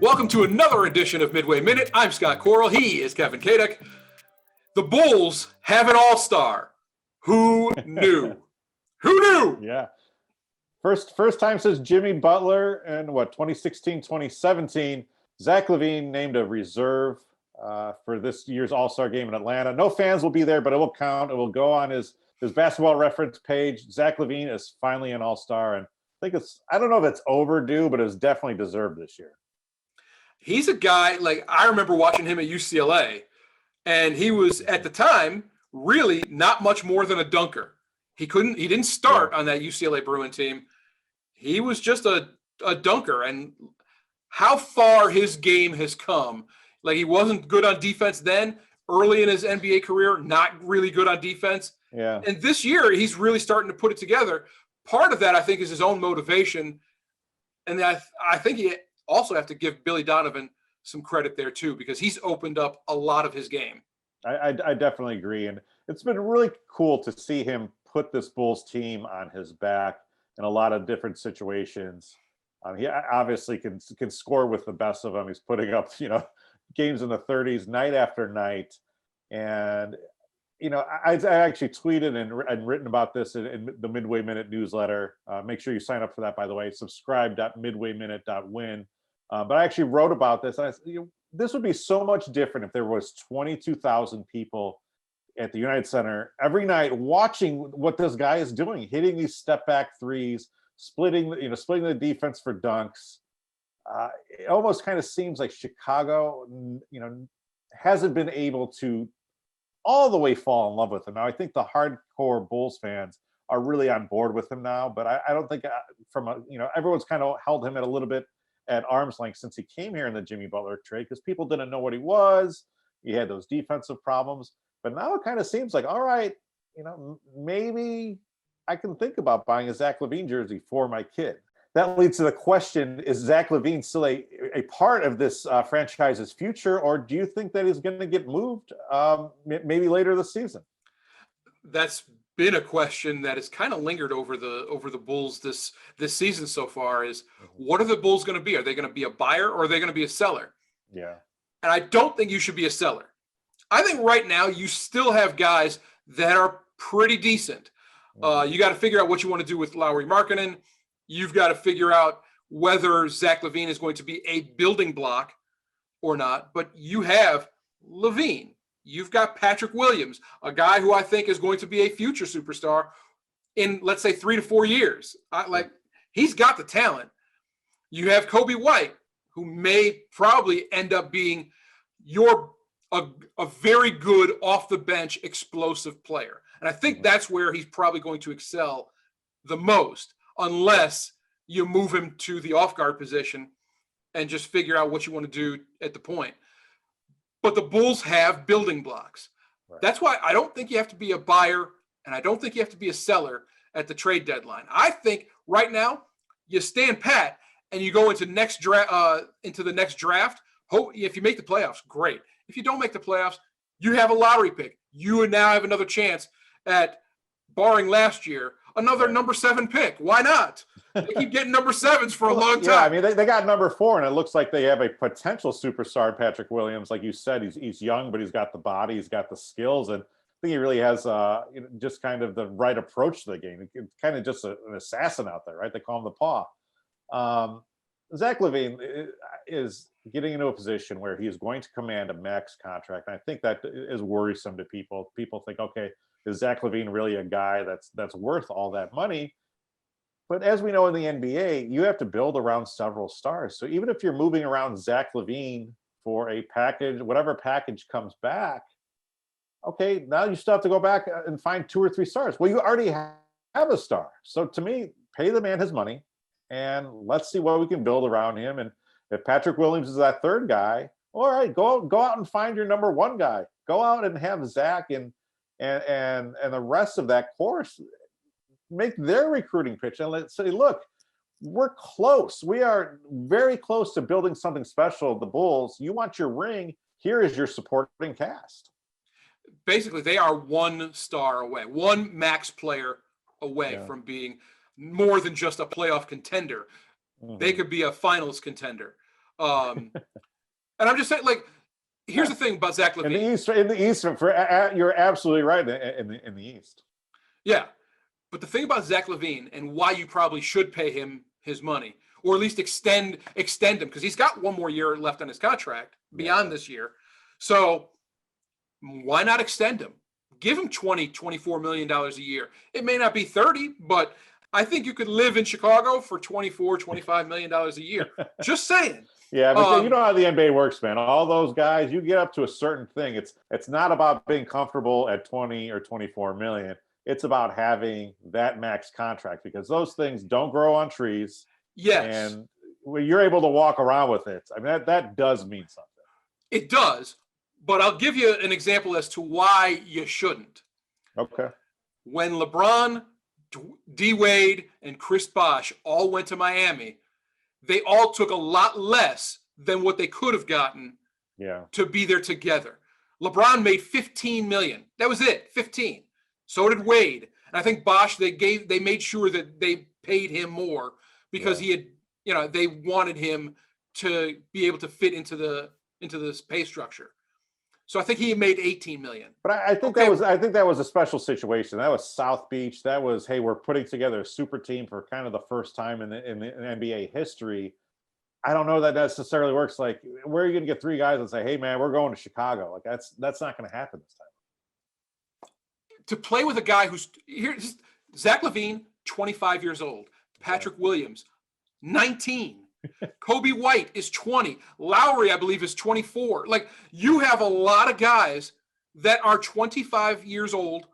Welcome to another edition of Midway Minute. I'm Scott Koral. He is Kevin Kaduk. The Bulls have an all-star. Who knew? Who knew? Yeah. First time since Jimmy Butler in 2016, 2017. Zach LaVine named a reserve for this year's All-Star game in Atlanta. No fans will be there, but it will count. It will go on his basketball reference page. Zach LaVine is finally an all-star, and I don't know if it's overdue, but it's definitely deserved this year. He's a guy, I remember watching him at UCLA, and he was, at the time, really not much more than a dunker. He didn't start on that UCLA Bruin team. He was just a dunker, and how far his game has come. He wasn't good on defense then. Early in his NBA career, not really good on defense. Yeah. And this year, he's really starting to put it together. Part of that, I think, is his own motivation. And I think he also have to give Billy Donovan some credit there too, because he's opened up a lot of his game. I definitely agree. And it's been really cool to see him put this Bulls team on his back in a lot of different situations. He obviously can score with the best of them. He's putting up, games in the 30s night after night. And, I actually tweeted and written about this in the Midway Minute newsletter. Make sure you sign up for that, by the way. Subscribe.midwayminute.win. But I actually wrote about this. And this would be so much different if there was 22,000 people at the United Center every night watching what this guy is doing, hitting these step back threes, splitting the defense for dunks. It almost kind of seems like Chicago, hasn't been able to all the way fall in love with him. Now, I think the hardcore Bulls fans are really on board with him now, but I don't think everyone's kind of held him at a little bit at arm's length since he came here in the Jimmy Butler trade, because people didn't know what he was. He had those defensive problems, but now it kind of seems like, all right, maybe I can think about buying a Zach LaVine jersey for my kid. That leads to the question, is Zach LaVine still a part of this franchise's future, or do you think that he's going to get moved maybe later this season? That's been a question that has kind of lingered over the Bulls this season so far. Is what are the Bulls going to be? Are they going to be a buyer, or are they going to be a seller? Yeah. And I don't think you should be a seller. I think right now you still have guys that are pretty decent. You got to figure out what you want to do with Lauri Markkanen. You've got to figure out whether Zach LaVine is going to be a building block or not. But you have LaVine. You've got Patrick Williams, a guy who I think is going to be a future superstar in, let's say, 3 to 4 years. He's got the talent. You have Kobe White, who may probably end up being a very good off the bench explosive player. And I think that's where he's probably going to excel the most, unless you move him to the off guard position and just figure out what you want to do at the point. But the Bulls have building blocks. Right. That's why I don't think you have to be a buyer, and I don't think you have to be a seller at the trade deadline. I think right now you stand pat and you go into the next draft. If you make the playoffs, great. If you don't make the playoffs, you have a lottery pick. You would now have another chance at, barring last year, another number 7 pick. Why not? They keep getting number 7s for a long time. Yeah, I mean, they got number 4, and it looks like they have a potential superstar, Patrick Williams. Like you said, he's young, but he's got the body, he's got the skills, and I think he really has just kind of the right approach to the game. It's kind of just an assassin out there, right? They call him the Paw. Zach LaVine is getting into a position where he is going to command a max contract, and I think that is worrisome to people. People think, okay, is Zach LaVine really a guy that's worth all that money? But as we know in the NBA, you have to build around several stars. So even if you're moving around Zach LaVine for a package, whatever package comes back, okay, now you still have to go back and find 2 or 3 stars. Well, you already have a star. So to me, pay the man his money, and let's see what we can build around him. And if Patrick Williams is that 3rd guy, all right, go out and find your number 1 guy. Go out and have Zach and the rest of that course make their recruiting pitch, and let's say, look, we're close. We are very close to building something special at the Bulls. You want your ring? Here is your supporting cast. Basically, they are 1 star away, 1 max player away from being more than just a playoff contender. They could be a finals contender. And I'm just saying, like, here's the thing about Zach LaVine. In the East, you're absolutely right in the East. Yeah. But the thing about Zach LaVine and why you probably should pay him his money, or at least extend him, because he's got one more year left on his contract beyond this year. So why not extend him? Give him $24 million a year. It may not be 30, but I think you could live in Chicago for $25 million a year. Just saying. Yeah, but you know how the NBA works, man. All those guys, you get up to a certain thing. It's not about being comfortable at 20 or 24 million. It's about having that max contract, because those things don't grow on trees. Yes. And you're able to walk around with it. I mean, that does mean something. It does. But I'll give you an example as to why you shouldn't. Okay. When LeBron, D. Wade, and Chris Bosh all went to Miami, they all took a lot less than what they could have gotten to be there together. LeBron made $15 million. That was it, 15. So did Wade. And I think Bosh, they made sure that they paid him more because he had, they wanted him to be able to fit into this pay structure. So I think he made $18 million. But I think that was a special situation. That was South Beach. That was, hey, we're putting together a super team for kind of the first time in NBA history. I don't know that necessarily works. Like, where are you going to get three guys and say, hey, man, we're going to Chicago? Like, that's not going to happen this time. To play with a guy who's here, Zach LaVine, 25 years old. Patrick Williams, 19. Kobe White is 20. Lowry, I believe, is 24. Like, you have a lot of guys that are 25 years old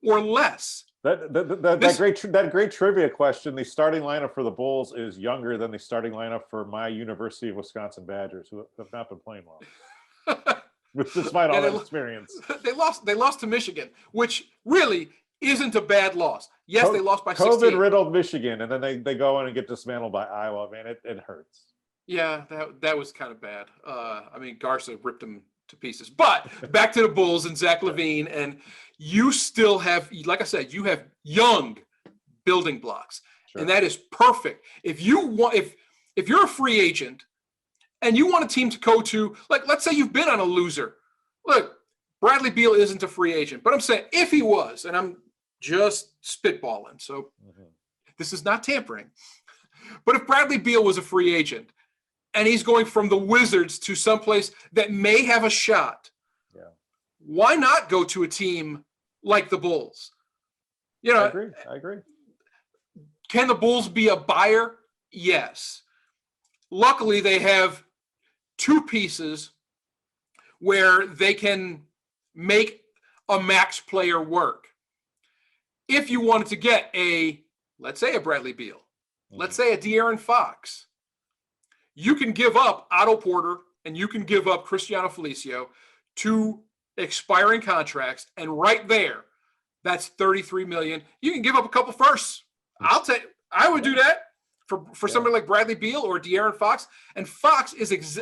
or less. That great trivia question. The starting lineup for the Bulls is younger than the starting lineup for my University of Wisconsin Badgers, who have not been playing well. Despite all that experience, they lost to Michigan, which really isn't a bad loss. Yes, they lost by 16. COVID-riddled Michigan, and then they go in and get dismantled by Iowa. Man, it hurts. Yeah, that was kind of bad. I mean, Garza ripped them to pieces. But back to the Bulls and Zach LaVine, and you still have, like I said, you have young building blocks, and that is perfect. If you're a free agent and you want a team to go to, like, let's say you've been on a loser. Look, Bradley Beal isn't a free agent, but I'm saying if he was, and I'm just spitballing, so this is not tampering. But if Bradley Beal was a free agent and he's going from the Wizards to someplace that may have a shot, why not go to a team like the Bulls? I agree. Can the Bulls be a buyer? Yes. Luckily, they have two pieces where they can make a max player work. If you wanted to get let's say a Bradley Beal, let's say a De'Aaron Fox, you can give up Otto Porter and you can give up Cristiano Felicio, two expiring contracts, and right there, that's $33 million. You can give up a couple firsts. I would do that for somebody like Bradley Beal or De'Aaron Fox. And Fox is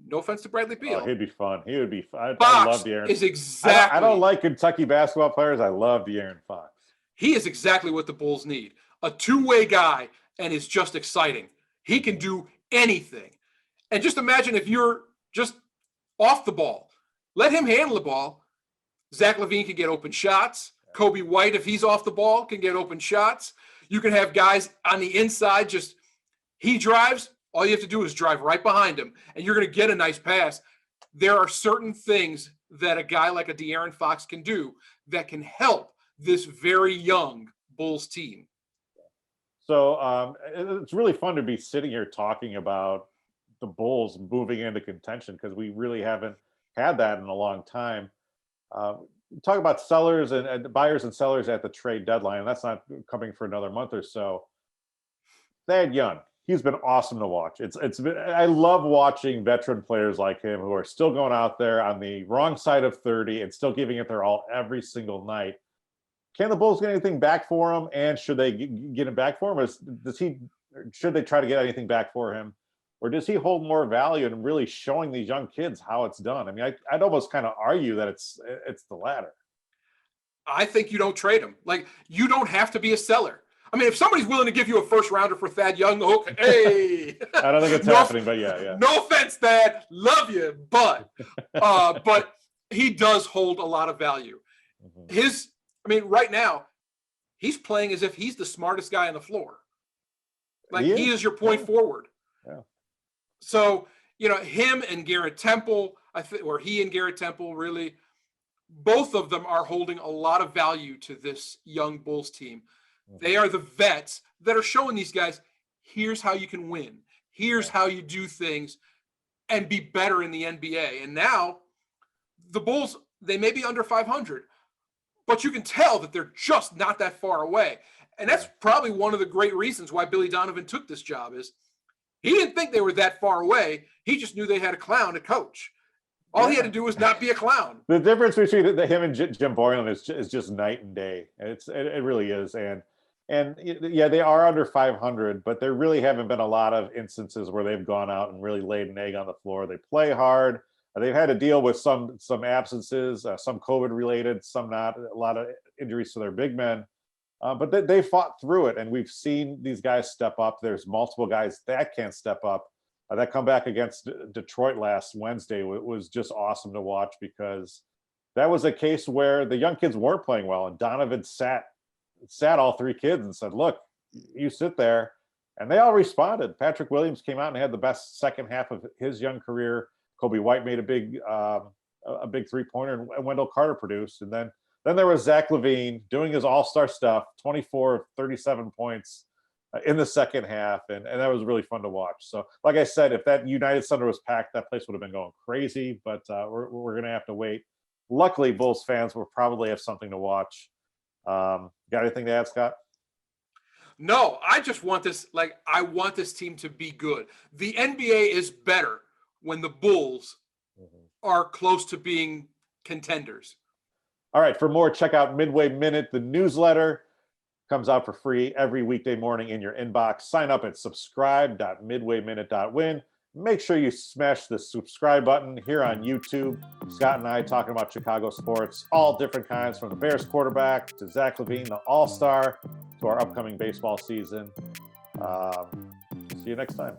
no offense to Bradley Beal. Oh, he'd be fun. He would be fun. Fox I love De'Aaron. is exactly. I don't like Kentucky basketball players. I love De'Aaron Fox. He is exactly what the Bulls need. A two-way guy, and is just exciting. He can do anything. And just imagine if you're just off the ball. Let him handle the ball. Zach LaVine can get open shots. Kobe White, if he's off the ball, can get open shots. You can have guys on the inside, he drives. All you have to do is drive right behind him, and you're going to get a nice pass. There are certain things that a guy like a De'Aaron Fox can do that can help this very young Bulls team. So it's really fun to be sitting here talking about the Bulls moving into contention, because we really haven't had that in a long time. Talk about sellers and buyers and sellers at the trade deadline, and that's not coming for another month or so. Thad Young, he's been awesome to watch. I love watching veteran players like him who are still going out there on the wrong side of 30 and still giving it their all every single night. Can the Bulls get anything back for him? And should they get him back for him? Or should they try to get anything back for him? Or does he hold more value in really showing these young kids how it's done? I mean, I'd almost kind of argue that it's the latter. I think you don't trade him. Like, you don't have to be a seller. I mean, if somebody's willing to give you a first rounder for Thad Young, okay, hey. I don't think it's happening, but yeah. No offense, Thad, love you, but he does hold a lot of value. Right now, he's playing as if he's the smartest guy on the floor. Like he is your point forward. Yeah. So, him and Garrett Temple, he and Garrett Temple, really, both of them are holding a lot of value to this young Bulls team. They are the vets that are showing these guys, here's how you can win. Here's how you do things and be better in the NBA. And now the Bulls, they may be under 500, but you can tell that they're just not that far away. And that's probably one of the great reasons why Billy Donovan took this job is he didn't think they were that far away. He just knew they had a clown to coach. All he had to do was not be a clown. The difference between him and Jim Boylan is just night and day. It really is. And yeah, they are under 500, but there really haven't been a lot of instances where they've gone out and really laid an egg on the floor. They play hard. They've had to deal with some absences, some COVID related, some not, a lot of injuries to their big men. But they fought through it, and we've seen these guys step up. There's multiple guys that can step up. That comeback against Detroit last Wednesday was just awesome to watch because that was a case where the young kids weren't playing well, and Donovan sat all three kids and said, look, you sit there. And they all responded. Patrick Williams came out and had the best second half of his young career. Kobe White made a big 3-pointer, and Wendell Carter produced. And then there was Zach LaVine doing his all-star stuff, 24 of 37 points in the second half. And that was really fun to watch. So like I said, if that United Center was packed, that place would have been going crazy, but we're going to have to wait. Luckily, Bulls fans will probably have something to watch. Got anything to add, Scott? No, I just want this. I want this team to be good. The NBA is better when the Bulls are close to being contenders. All right. For more, check out Midway Minute. The newsletter comes out for free every weekday morning in your inbox. Sign up at subscribe.midwayminute.win. Make sure you smash the subscribe button here on YouTube. Scott and I talking about Chicago sports, all different kinds, from the Bears quarterback to Zach LaVine, the All-Star, to our upcoming baseball season. See you next time.